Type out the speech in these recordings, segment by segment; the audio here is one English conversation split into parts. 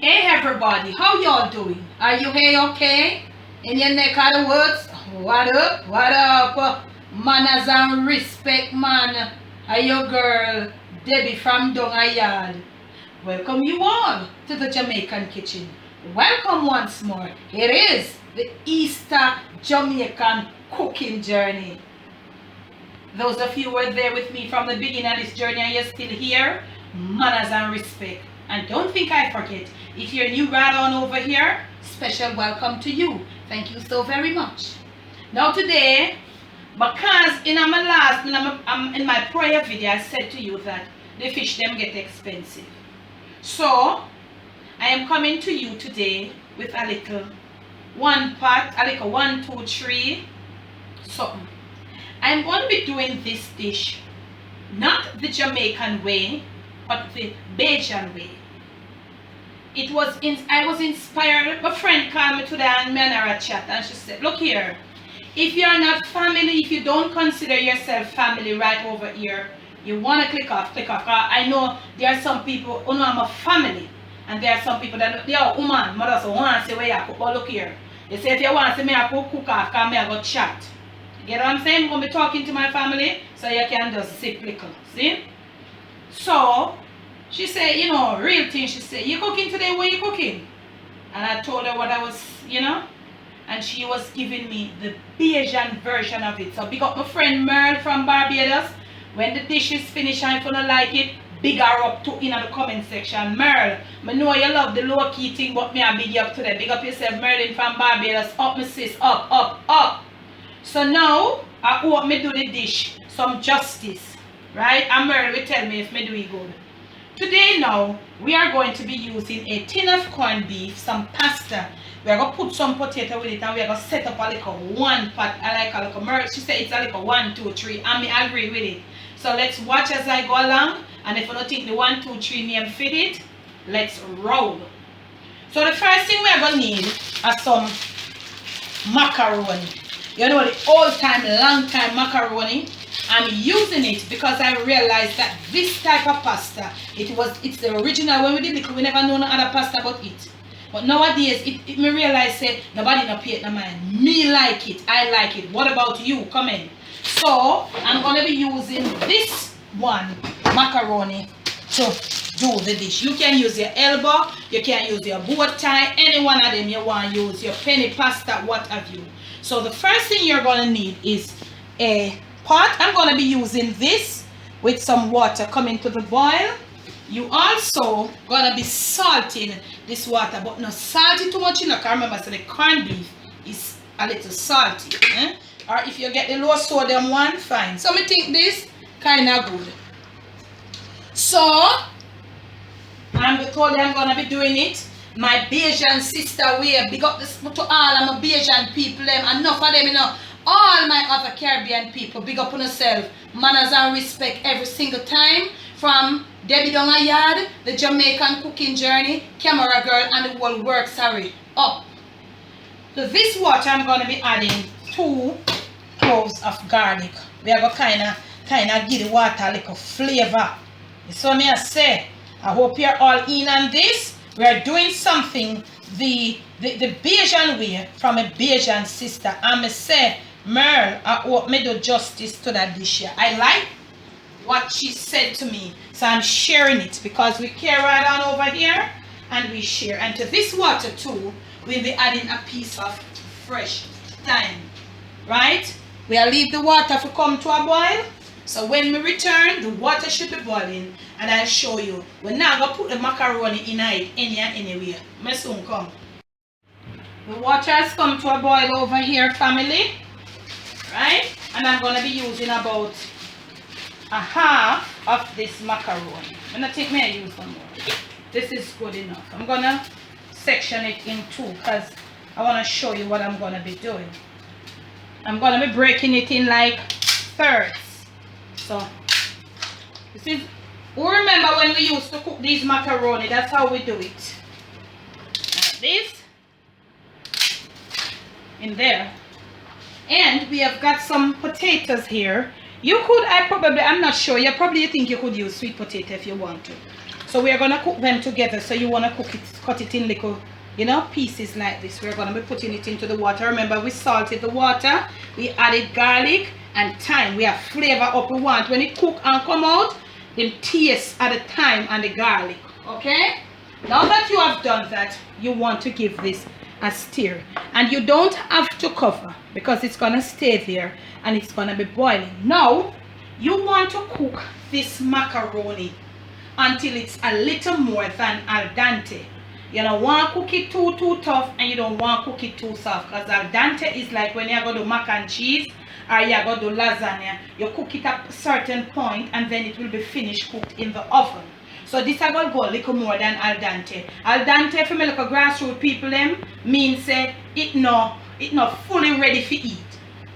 Hey everybody, how y'all doing? Are you okay? In your neck of the woods? What up? What up? Manners and respect, man. Are your girl, Debbie from Dung, Yaad. Welcome you all to the Jamaican kitchen. Welcome once more. It is the Easter Jamaican cooking journey. Those of you who were there with me from the beginning of this journey and you're still here, manners and respect. And don't think I forget, if you're new right on over here, special welcome to you. Thank you so very much. Now today, because in my prior video, I said to you that the fish them get expensive. So, I am coming to you today with a little one pot, a little 1, 2, 3, something. I'm going to be doing this dish, not the Jamaican way, but the Bajan way. I was inspired. My friend called me today and me and her chat, and she said, look here, if you're not family, if you don't consider yourself family right over here, you want to click off. I know there are some people who know I'm a family, and there are some people that they are woman, mother, so want to say where you cook, but look here. They say if you want to see me I cook off, because me I go chat. You get what I'm saying? I'm going to be talking to my family, so you can just sip little. See? So, she said, you know, real thing, she said, you cooking today? What you cooking? And I told her what I was, you know, and she was giving me the Bajan version of it. So big up my friend Merle from Barbados. When the dish is finished and if you don't like it, big her up to in the comment section. Merle, I know you love the low key thing, but me I big you up today. Big up yourself, Merlin from Barbados. Up, my sis, up. So now, I hope me do the dish some justice, right? And Merle will tell me if me do it good. Today now, we are going to be using a tin of corned beef, some pasta. We are going to put some potato with it and we are going to set up a little one pot. I like a little Merle. She said it's a little 1, 2, 3 and me agree with it. So let's watch as I go along. And if you don't think the 1, 2, 3 name fit it, let's roll. So the first thing we are going to need are some macaroni. You know, the old time, long time macaroni. I'm using it because I realized that this type of pasta, it's the original. When we did it, we never know no other pasta but it. But nowadays, me realize say nobody no pay it no mind. Me like it, I like it. What about you? Comment. So I'm gonna be using this one macaroni to do the dish. You can use your elbow, you can use your bow tie, any one of them you want to use, your penny pasta, what have you. So the first thing you're gonna need is a pot. I'm going to be using this with some water coming to the boil. You also going to be salting this water, but not salty too much. You know, remember, so the corned beef is a little salty. Or if you get the low sodium one, fine. So I think this kind of good. So I'm going to be doing it my Bajan sister way. Big up this to all of my Bajan people. Enough of them, you know. All my other Caribbean people, big up on yourself, manners and respect every single time. From Debbie Dung Yaad, the Jamaican cooking journey, camera girl, and the whole work, up. So this water, I'm going to be adding 2 cloves of garlic. We are going to kind of give the water a little flavor. So me I say, I hope you're all in on this. We are doing something the Bajan way from a Bajan sister. I say, Merle, I hope me do justice to that dish here. I like what she said to me, so I'm sharing it because we care right on over here and we share. And to this water too, we'll be adding a piece of fresh thyme, right? We'll leave the water to come to a boil. So when we return, the water should be boiling, and I'll show you. We're now going to put the macaroni in it anywhere. I soon come. The water has come to a boil over here, family. Right? And I'm going to be using about a half of this macaroni. I'm going to take me and use some more. This is good enough. I'm going to section it in 2 because I want to show you what I'm going to be doing. I'm going to be breaking it in like thirds. So, this is, remember when we used to cook these macaroni, that's how we do it. Like this. In there. And we have got some potatoes here. You could, I'm not sure, you probably think you could use sweet potato if you want to. So we are gonna cook them together. So you wanna cut it in little, you know, pieces like this. We're gonna be putting it into the water. Remember, we salted the water, we added garlic and thyme. We have flavor up we want. When it cook and come out, the taste at the thyme and the garlic. Okay? Now that you have done that, you want to give this a stir. And you don't have to cover because it's gonna stay there and it's gonna be boiling. Now, you want to cook this macaroni until it's a little more than al dente. You don't want to cook it too tough, and you don't want to cook it too soft, because al dente is like when you're going to do mac and cheese or you're going to do lasagna. You cook it at a certain point and then it will be finished cooked in the oven. So this is going to go a little more than al dente. Al dente, for me like a grassroots people them, means it not fully ready for eat.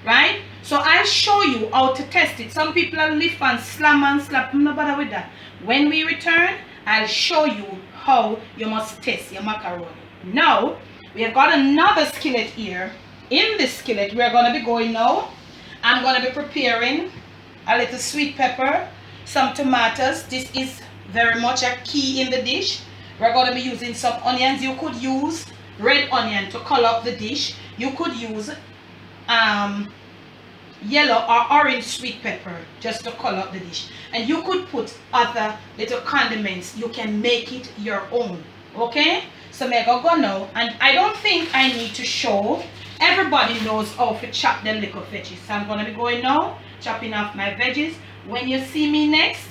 Right? So I'll show you how to test it. Some people are lift and slam and slap. I'm not bother with that. When we return, I'll show you how you must test your macaroni. Now, we have got another skillet here. In this skillet, we are going to be going now. I'm going to be preparing a little sweet pepper, some tomatoes. This is very much a key in the dish. We're going to be using some onions. You could use red onion to color up the dish. You could use yellow or orange sweet pepper just to color up the dish, and you could put other little condiments. You can make it your own. Okay, so I'm gonna go now, and I don't think I need to show. Everybody knows how to chop them little veggies, so I'm gonna be going now, chopping off my veggies. When you see me next,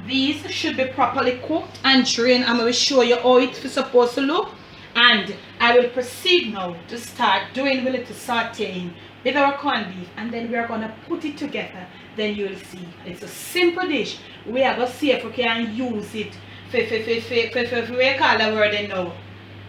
these should be properly cooked and drained. I'm gonna show you how it's supposed to look, and I will proceed now to start doing a little sauteing with our corned beef, and then we are gonna put it together. Then you'll see it's a simple dish. We are gonna see if we can use it we call the word now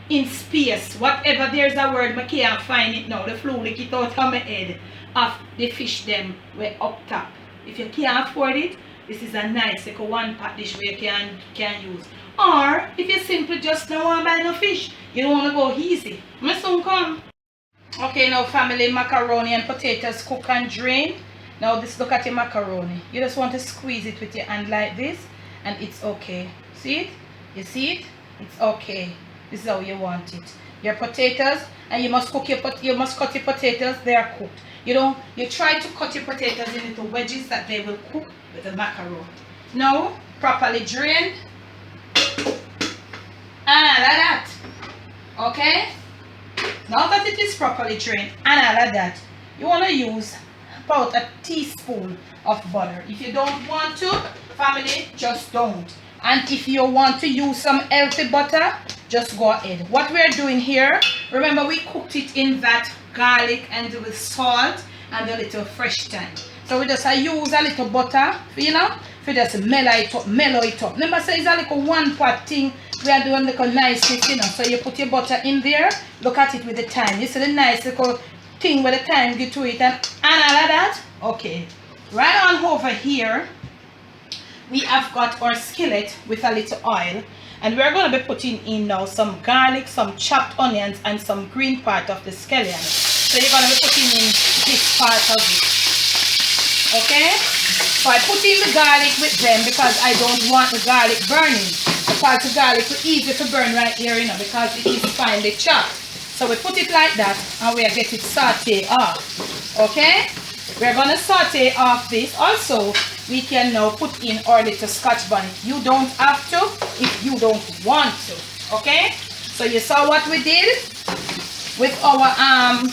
in space, whatever. There's a word I can't find it now. The flu lick it out of my head of the fish them way up top. If you can't afford it, this is a nice like a one pot dish where you can use. Or if you simply just don't want to buy no fish, you don't want to go easy, my soon come. Okay, now family, macaroni and potatoes cook and drain. Now this, look at your macaroni. You just want to squeeze it with your hand like this, and it's okay. See it? You see it? It's okay. This is how you want it. Your potatoes, and you must cook you must cut your potatoes. They are cooked. You try to cut your potatoes in little wedges that they will cook with the macaroni. Now properly drained, and like that. Okay. Now that it is properly drained and all of that, you want to use about a teaspoon of butter. If you don't want to, family, just don't. And if you want to use some healthy butter, just go ahead. What we're doing here, remember we cooked it in that garlic and with salt and a little fresh thyme. So we just use a little butter, you know, for just mellow it up. Remember, say it's a little one pot thing. We are doing like a niceness, you know. So you put your butter in there, look at it with the thyme. You see the nice little thing with the thyme get to it and all of that. Okay. Right on over here, we have got our skillet with a little oil. And we're going to be putting in now some garlic, some chopped onions, and some green part of the scallion. So you're going to be putting in this part of it. Okay? So I put in the garlic with them because I don't want the garlic burning. Because the garlic is easy to burn right here, you know, because it is finely chopped. So we put it like that and we get it sauteed off. Okay? We're going to saute off this. Also, we can now put in our little scotch bonnet. You don't have to if you don't want to. Okay? So you saw what we did with our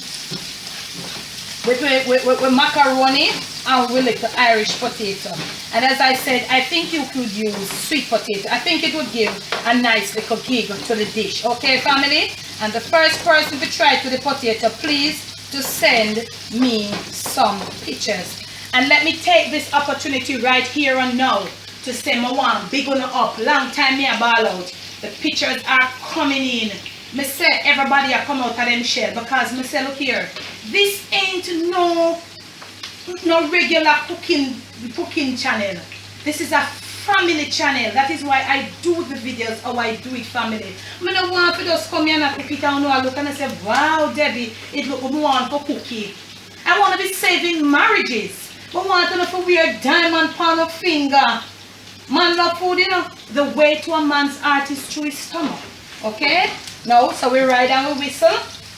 with macaroni and with little Irish potato. And as I said, I think you could use sweet potato. I think it would give a nice little giggle to the dish. Okay, family? And the first person to try it with the potato, please to send me some pictures. And let me take this opportunity right here and now to say my one big one up. Long time me a ball out. The pictures are coming in. Me say everybody are come out of them shell because me say look here. This ain't no regular cooking channel. This is a family channel. That is why I do the videos how I do it, family. I don't want to just come here and cook it and look and I say, wow, Debbie, it look more for cookie. I want to be saving marriages. I want to wear diamond on a finger. Man love food, you know. The way to a man's heart is through his stomach. Okay? Now, so we ride and we whistle.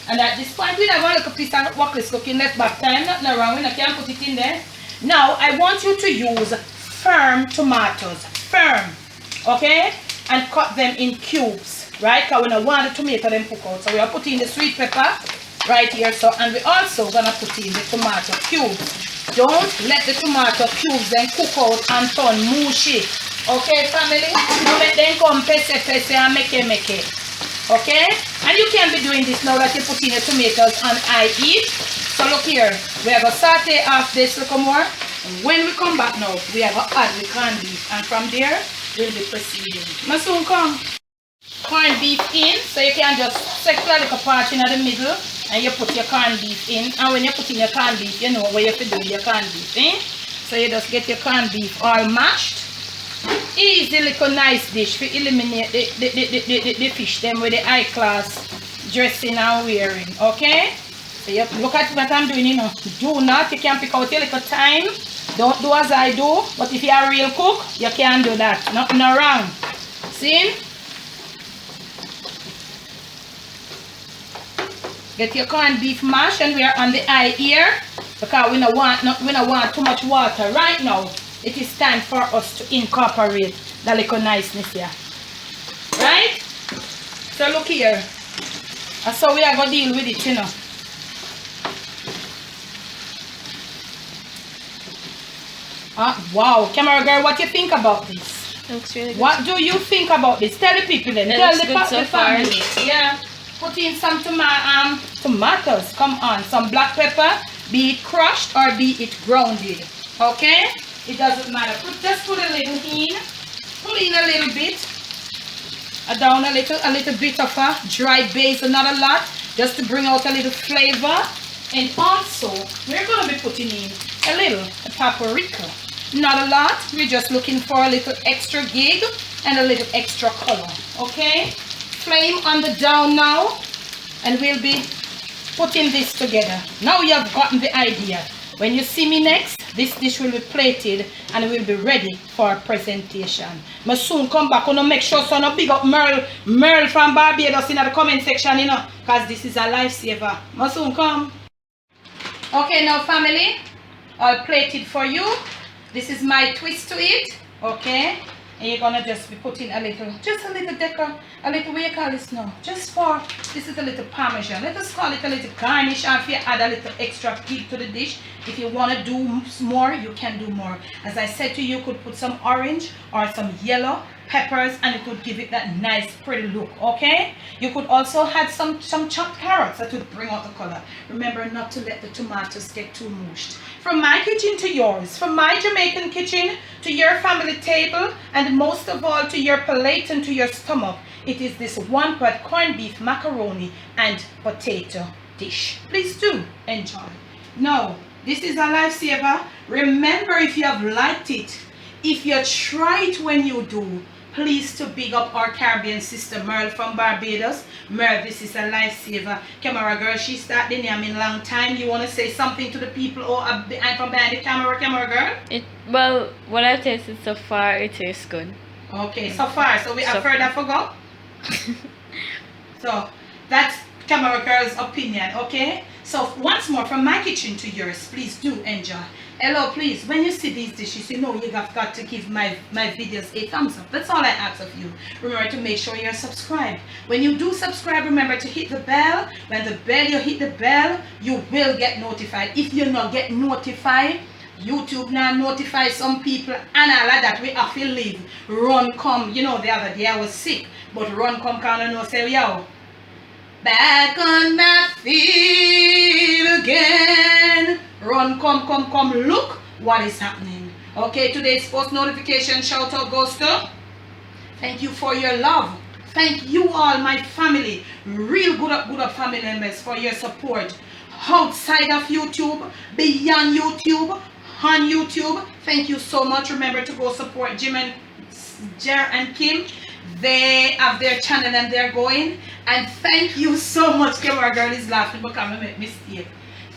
And at this point, we have a little piece of workless looking left back time. Nothing wrong, we can't put it in there. Now, I want you to use firm tomatoes. Firm. Okay? And cut them in cubes. Right? Because we don't want the tomato them cook out. So we are putting the sweet pepper right here. So, and we also going to put in the tomato cubes. Don't let the tomato cubes then cook out and turn mushy. Okay, family? Don't let them come pese and make it. Okay? And you can be doing this now that you put in the tomatoes and I eat. So look here. We are going to saute off this little more. When we come back now, we are going to add the corned beef. And from there, we'll be proceeding. Masoon, come. Corned beef in. So you can just sector a little part in the middle. And you put your corned beef in. And when you put in your corned beef, you know what you have to do with your corned beef. Eh? So you just get your corned beef all mashed. Easy little nice dish to eliminate the fish them with the high class dressing and wearing. Okay? So you look at what I'm doing, you know. Do not, you can pick out your little time. Don't do as I do. But if you are a real cook, you can do that. Nothing wrong. See? Get your corned beef mash and we are on the eye here because we don't want too much water right now. It is time for us to incorporate the little niceness here. Right? So look here. And so we are going to deal with it, you know. Wow. Camera girl, what do you think about this? Looks really good. What do you think about this? Tell the people then. Tell the family. Yeah. Put in some tomatoes. Come on. Some black pepper. Be it crushed or be it grounded. Okay? It doesn't matter. Just put a little in. Put in a little bit. Down a little bit of a dry basil, not a lot. Just to bring out a little flavor. And also, we're going to be putting in a little paprika. Not a lot. We're just looking for a little extra gig and a little extra color. Okay? Flame on the down now. And we'll be putting this together. Now you have gotten the idea. When you see me next, this dish will be plated and will be ready for presentation. I soon come back and make sure so no big up Merle from Barbados in the comment section, you know, because this is a lifesaver. I soon come. Okay, now family, I'll plate it for you. This is my twist to it. Okay, and you're gonna just be putting a little decor, a little, what you call this now? Just for, this is a little parmesan. Let us call it a little garnish, and if you add a little extra kick to the dish, if you want to do more, you can do more. As I said to you, you could put some orange or some yellow peppers and it would give it that nice pretty look. Okay, you could also add some chopped carrots that would bring out the color. Remember not to let the tomatoes get too mushed. From my kitchen to yours, from my Jamaican kitchen to your family table, and most of all to your plate and to your stomach, it is this one pot corned beef macaroni and potato dish. Please do enjoy. Now, this is a lifesaver. Remember, if you have liked it, if you try it when you do, please to big up our Caribbean sister Merle from Barbados. Merle, this is a lifesaver. Camera girl, she started the name in a long time. You want to say something to the people or I'm from behind the camera girl? Well, what I've tasted so far, it tastes good. Okay, so far. So we have further forgot. So that's camera girl's opinion, okay? So once more, from my kitchen to yours, please do enjoy. Hello, please, when you see these dishes, you know you have got to give my videos a thumbs up. That's all I ask of you. Remember to make sure you're subscribed. When you do subscribe, remember to hit the bell. When you hit the bell, you will get notified. If you not get notified, YouTube now notify some people and all of that we have to leave. Run come, you know, the other day I was sick, but run come kind of know say, yo, back on my feet again. Run, come, look what is happening. Okay, today's post notification shout out goes to, thank you for your love. Thank you all, my family, real good up family members, for your support. Outside of YouTube, beyond YouTube, on YouTube, thank you so much. Remember to go support Jim and Jer and Kim. They have their channel and they're going. And thank you so much. Camera girl is laughing because I make mistake.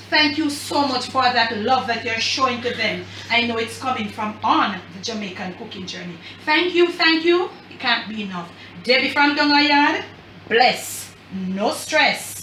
Thank you so much for that love that you're showing to them. I know it's coming from on the Jamaican cooking journey. Thank you, thank you. It can't be enough. Debbie from Dung, Yaad, bless, no stress.